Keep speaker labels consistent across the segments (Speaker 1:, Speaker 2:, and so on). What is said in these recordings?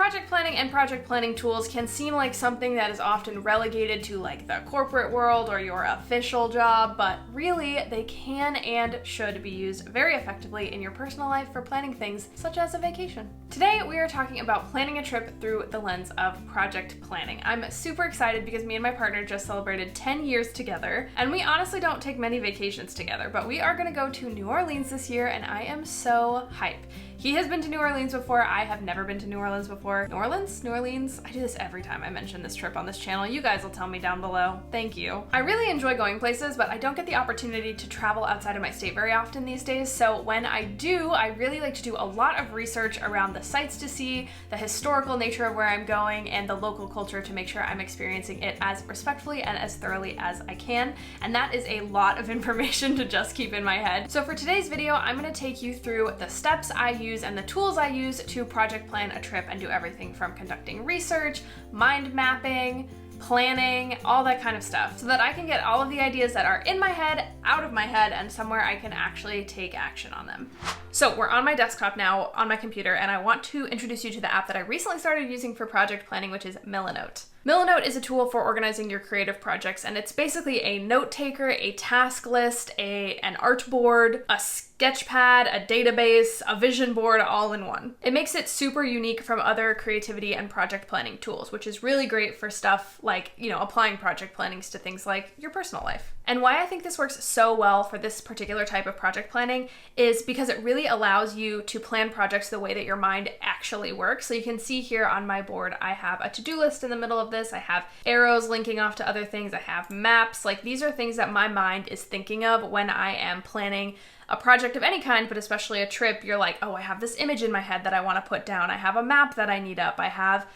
Speaker 1: Project planning and project planning tools can seem like something that is often relegated to like the corporate world or your official job, but really they can and should be used very effectively in your personal life for planning things such as a vacation. Today we are talking about planning a trip through the lens of project planning. I'm super excited because me and my partner just celebrated 10 years together, and we honestly don't take many vacations together, but we are gonna go to New Orleans this year and I am so hype. He has been to New Orleans before. I have never been to New Orleans before. New Orleans? I do this every time I mention this trip on this channel. You guys will tell me down below. Thank you. I really enjoy going places, but I don't get the opportunity to travel outside of my state very often these days. So when I do, I really like to do a lot of research around the sights to see, the historical nature of where I'm going, and the local culture to make sure I'm experiencing it as respectfully and as thoroughly as I can. And that is a lot of information to just keep in my head. So for today's video, I'm gonna take you through the steps I use and the tools I use to project plan a trip and do everything from conducting research, mind mapping, planning, all that kind of stuff, so that I can get all of the ideas that are in my head out of my head and somewhere I can actually take action on them. So we're on my desktop now on my computer, and I want to introduce you to the app that I recently started using for project planning, which is Milanote. Milanote is a tool for organizing your creative projects, and it's basically a note taker, a task list, an art board, a sketch pad, a database, a vision board, all in one. It makes it super unique from other creativity and project planning tools, which is really great for stuff like, applying project plannings to things like your personal life. And why I think this works so well for this particular type of project planning is because it really allows you to plan projects the way that your mind actually works. So you can see here on my board, I have a to-do list in the middle of this. I have arrows linking off to other things. I have maps. Like, these are things that my mind is thinking of when I am planning a project of any kind, but especially a trip. You're like, oh, I have this image in my head that I want to put down. I have a map that I need up. I have,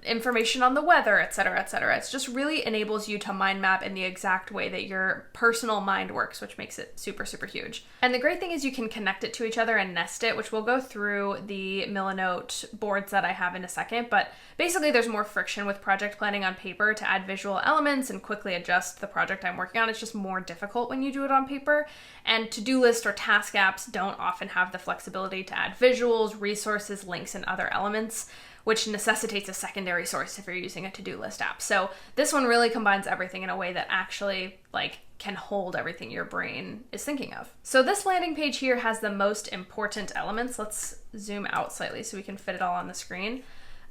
Speaker 1: information on the weather, et cetera, et cetera. It's just really enables you to mind map in the exact way that your personal mind works, which makes it super, super huge. And the great thing is you can connect it to each other and nest it, which we'll go through the Milanote boards that I have in a second. But basically there's more friction with project planning on paper to add visual elements and quickly adjust the project I'm working on. It's just more difficult when you do it on paper. And to-do list or task apps don't often have the flexibility to add visuals, resources, links, and other elements, which necessitates a secondary source if you're using a to-do list app. So this one really combines everything in a way that actually can hold everything your brain is thinking of. So this landing page here has the most important elements. Let's zoom out slightly so we can fit it all on the screen.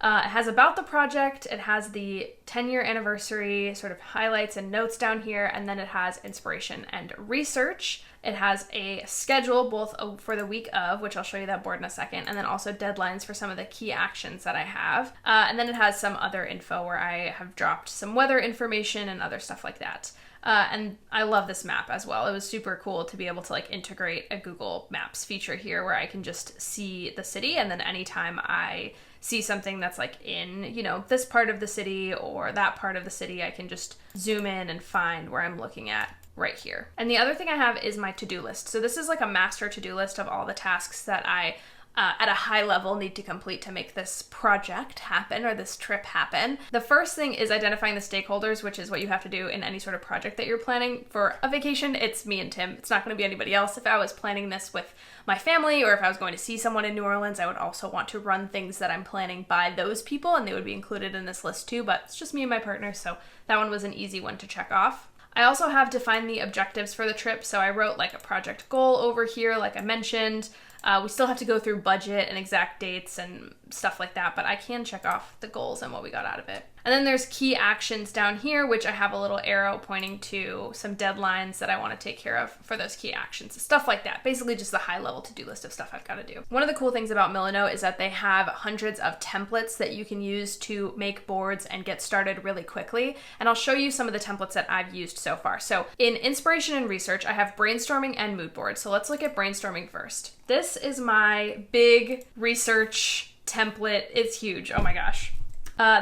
Speaker 1: It has about the project, it has the 10-year anniversary sort of highlights and notes down here, and then it has inspiration and research. It has a schedule both for the week of, which I'll show you that board in a second, and then also deadlines for some of the key actions that I have. And then it has some other info where I have dropped some weather information and other stuff like that. And I love this map as well. It was super cool to be able to integrate a Google Maps feature here where I can just see the city, and then anytime I see something that's in, this part of the city or that part of the city, I can just zoom in and find where I'm looking at right here. And the other thing I have is my to-do list. So this is a master to-do list of all the tasks that I at a high level need to complete to make this project happen or this trip happen. The first thing is identifying the stakeholders, which is what you have to do in any sort of project that you're planning. For a vacation, it's me and Tim. It's not going to be anybody else. If I was planning this with my family or if I was going to see someone in New Orleans, I would also want to run things that I'm planning by those people, and they would be included in this list too, but it's just me and my partner, so that one was an easy one to check off. I also have defined the objectives for the trip, so I wrote a project goal over here, like I mentioned. We still have to go through budget and exact dates and stuff like that, but I can check off the goals and what we got out of it. And then there's key actions down here, which I have a little arrow pointing to some deadlines that I want to take care of for those key actions, stuff like that. Basically just the high level to-do list of stuff I've got to do. One of the cool things about Milanote is that they have hundreds of templates that you can use to make boards and get started really quickly. And I'll show you some of the templates that I've used so far. So in inspiration and research, I have brainstorming and mood boards. So let's look at brainstorming first. This is my big research template. It's huge. Oh my gosh.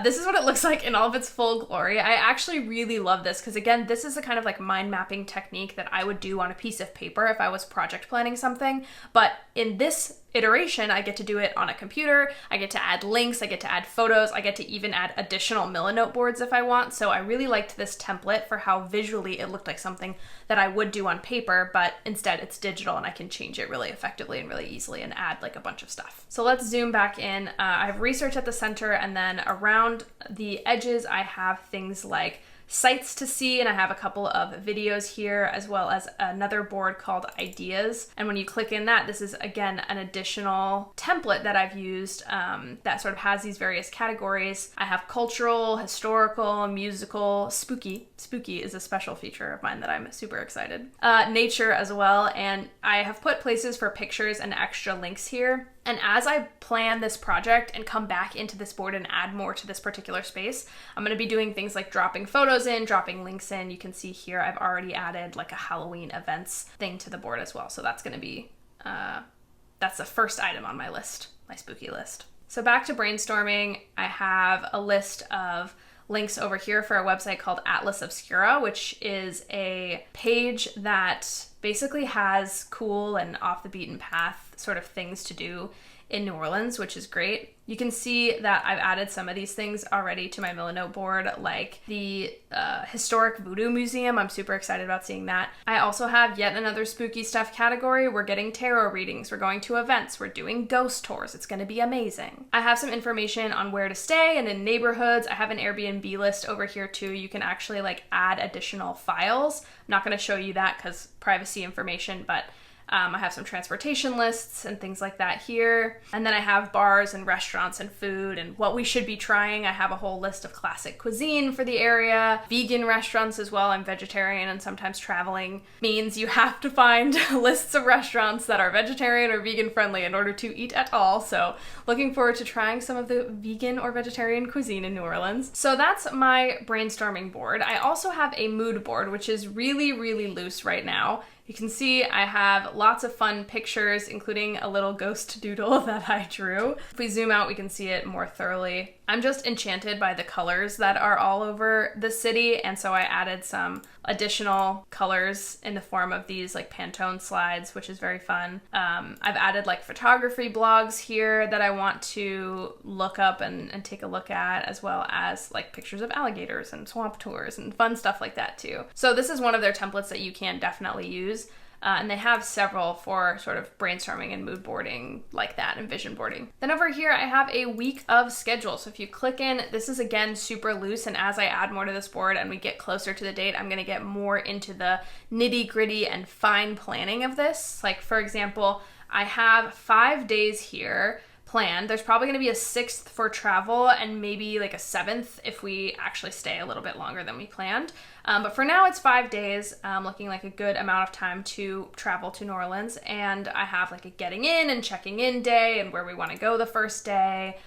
Speaker 1: This is what it looks like in all of its full glory. I actually really love this because, again, this is a kind of mind mapping technique that I would do on a piece of paper if I was project planning something. But in this iteration, I get to do it on a computer, I get to add links, I get to add photos, I get to even add additional Milanote boards if I want. So I really liked this template for how visually it looked like something that I would do on paper, but instead it's digital and I can change it really effectively and really easily and add like a bunch of stuff. So let's zoom back in. I have research at the center, and then around the edges I have things like sites to see, and I have a couple of videos here, as well as another board called ideas. And when you click in that, this is again an additional template that I've used that sort of has these various categories. I have cultural, historical, musical, spooky. Spooky is a special feature of mine that I'm super excited. Nature as well, and I have put places for pictures and extra links here. And as I plan this project and come back into this board and add more to this particular space, I'm going to be doing things like dropping photos in, dropping links in. You can see here I've already added like a Halloween events thing to the board as well. So that's going to be, that's the first item on my list, my spooky list. So back to brainstorming, I have a list of links over here for a website called Atlas Obscura, which is a page that basically has cool and off the beaten path sort of things to do in New Orleans, which is great. You can see that I've added some of these things already to my Milanote board, like the Historic Voodoo Museum. I'm super excited about seeing that. I also have yet another spooky stuff category. We're getting tarot readings, we're going to events, we're doing ghost tours. It's going to be amazing. I have some information on where to stay and in neighborhoods. I have an Airbnb list over here too. You can actually like add additional files. I'm not going to show you that because privacy information, but I have some transportation lists and things like that here. And then I have bars and restaurants and food and what we should be trying. I have a whole list of classic cuisine for the area, vegan restaurants as well. I'm vegetarian, and sometimes traveling means you have to find lists of restaurants that are vegetarian or vegan friendly in order to eat at all. So looking forward to trying some of the vegan or vegetarian cuisine in New Orleans. So that's my brainstorming board. I also have a mood board, which is really, really loose right now. You can see I have lots of fun pictures, including a little ghost doodle that I drew. If we zoom out, we can see it more thoroughly. I'm just enchanted by the colors that are all over the city, and so I added some additional colors in the form of these like Pantone slides, which is very fun. I've added like photography blogs here that I want to look up and take a look at, as well as like pictures of alligators and swamp tours and fun stuff like that too. So this is one of their templates that you can definitely use. And they have several for sort of brainstorming and mood boarding like that, and vision boarding. Then over here, I have a week of schedule. So if you click in, this is again super loose. And as I add more to this board and we get closer to the date, I'm gonna get more into the nitty gritty and fine planning of this. Like for example, I have 5 days here planned. There's probably going to be a 6th for travel and maybe like a 7th if we actually stay a little bit longer than we planned. But for now it's 5 days, looking like a good amount of time to travel to New Orleans. And I have like a getting in and checking in day and where we want to go the first day.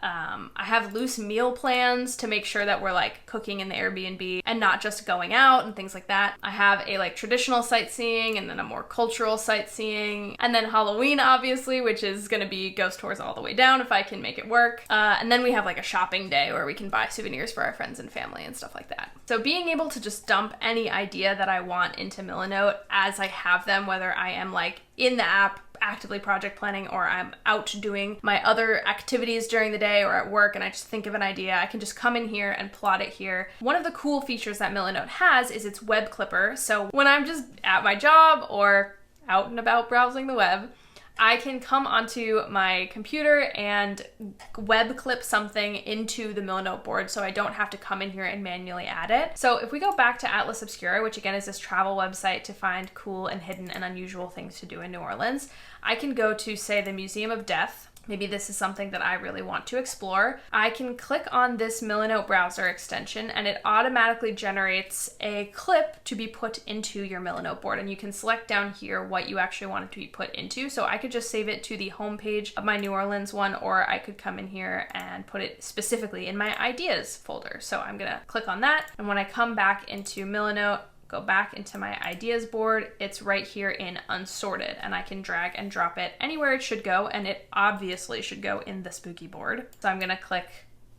Speaker 1: I have loose meal plans to make sure that we're like cooking in the Airbnb and not just going out and things like that. I have a like traditional sightseeing and then a more cultural sightseeing, and then Halloween obviously, which is going to be ghost tours all the way down if I can make it work. And then we have like a shopping day where we can buy souvenirs for our friends and family and stuff like that. So being able to just dump any idea that I want into Milanote as I have them, whether I am like in the app actively project planning or I'm out doing my other activities during the day or at work and I just think of an idea, I can just come in here and plot it here. One of the cool features that Milanote has is its web clipper. So when I'm just at my job or out and about browsing the web, I can come onto my computer and web clip something into the Milanote board so I don't have to come in here and manually add it. So if we go back to Atlas Obscura, which again is this travel website to find cool and hidden and unusual things to do in New Orleans, I can go to, say, the Museum of Death. Maybe this is something that I really want to explore. I can click on this Milanote browser extension and it automatically generates a clip to be put into your Milanote board. And you can select down here what you actually want it to be put into. So I could just save it to the home page of my New Orleans one, or I could come in here and put it specifically in my ideas folder. So I'm gonna click on that. And when I come back into Milanote, go back into my ideas board, it's right here in unsorted, and I can drag and drop it anywhere it should go, and it obviously should go in the spooky board. So I'm gonna click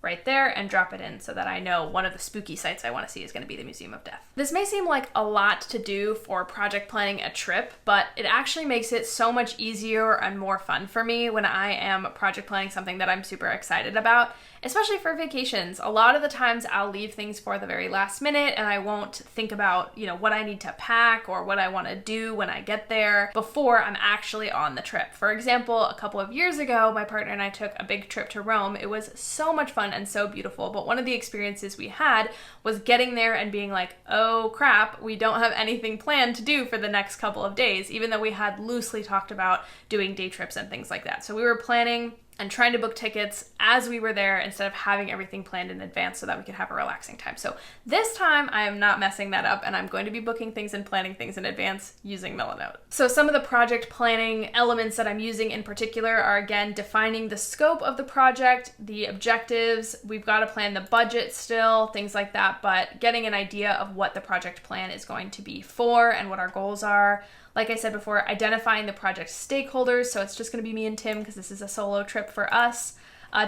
Speaker 1: right there and drop it in so that I know one of the spooky sites I want to see is going to be the Museum of Death. This may seem like a lot to do for project planning a trip, but it actually makes it so much easier and more fun for me when I am project planning something that I'm super excited about, especially for vacations. A lot of the times I'll leave things for the very last minute and I won't think about, what I need to pack or what I want to do when I get there before I'm actually on the trip. For example, a couple of years ago, my partner and I took a big trip to Rome. It was so much fun and so beautiful, but one of the experiences we had was getting there and being like, oh crap, we don't have anything planned to do for the next couple of days, even though we had loosely talked about doing day trips and things like that. So we were planning and trying to book tickets as we were there instead of having everything planned in advance so that we could have a relaxing time. So this time I am not messing that up and I'm going to be booking things and planning things in advance using Milanote. So some of the project planning elements that I'm using in particular are, again, defining the scope of the project, the objectives. We've got to plan the budget still, things like that, but getting an idea of what the project plan is going to be for and what our goals are. Like I said before, identifying the project stakeholders, so it's just going to be me and Tim because this is a solo trip for us.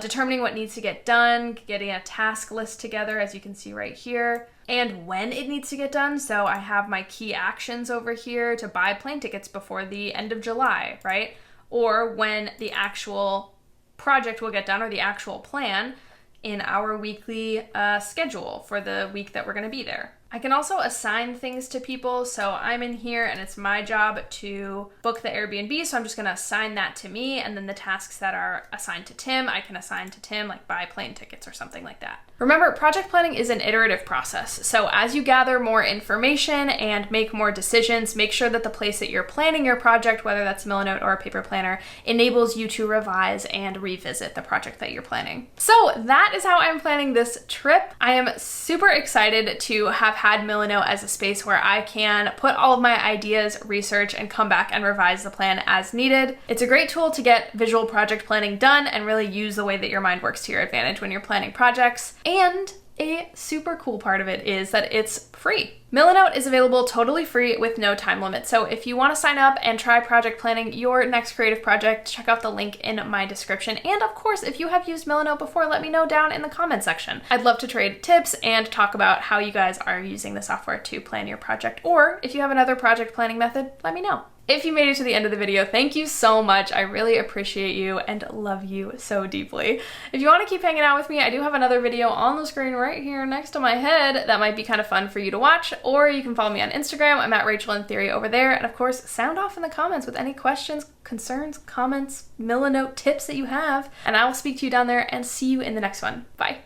Speaker 1: Determining what needs to get done, getting a task list together, as you can see right here, and when it needs to get done. So I have my key actions over here to buy plane tickets before the end of July, right? Or when the actual project will get done or the actual plan in our weekly schedule for the week that we're going to be there. I can also assign things to people. So I'm in here and it's my job to book the Airbnb. So I'm just going to assign that to me. And then the tasks that are assigned to Tim, I can assign to Tim, like buy plane tickets or something like that. Remember, project planning is an iterative process. So as you gather more information and make more decisions, make sure that the place that you're planning your project, whether that's Milanote or a paper planner, enables you to revise and revisit the project that you're planning. So that is how I'm planning this trip. I am super excited to have had Milanote as a space where I can put all of my ideas, research, and come back and revise the plan as needed. It's a great tool to get visual project planning done and really use the way that your mind works to your advantage when you're planning projects. And a super cool part of it is that it's free. Milanote is available totally free with no time limit. So if you want to sign up and try project planning your next creative project, check out the link in my description. And of course, if you have used Milanote before, let me know down in the comment section. I'd love to trade tips and talk about how you guys are using the software to plan your project. Or if you have another project planning method, let me know. If you made it to the end of the video, thank you so much. I really appreciate you and love you so deeply. If you want to keep hanging out with me, I do have another video on the screen right here next to my head that might be kind of fun for you to watch, or you can follow me on Instagram. I'm at Rachel in Theory over there. And of course, sound off in the comments with any questions, concerns, comments, Milanote tips that you have, and I will speak to you down there and see you in the next one. Bye.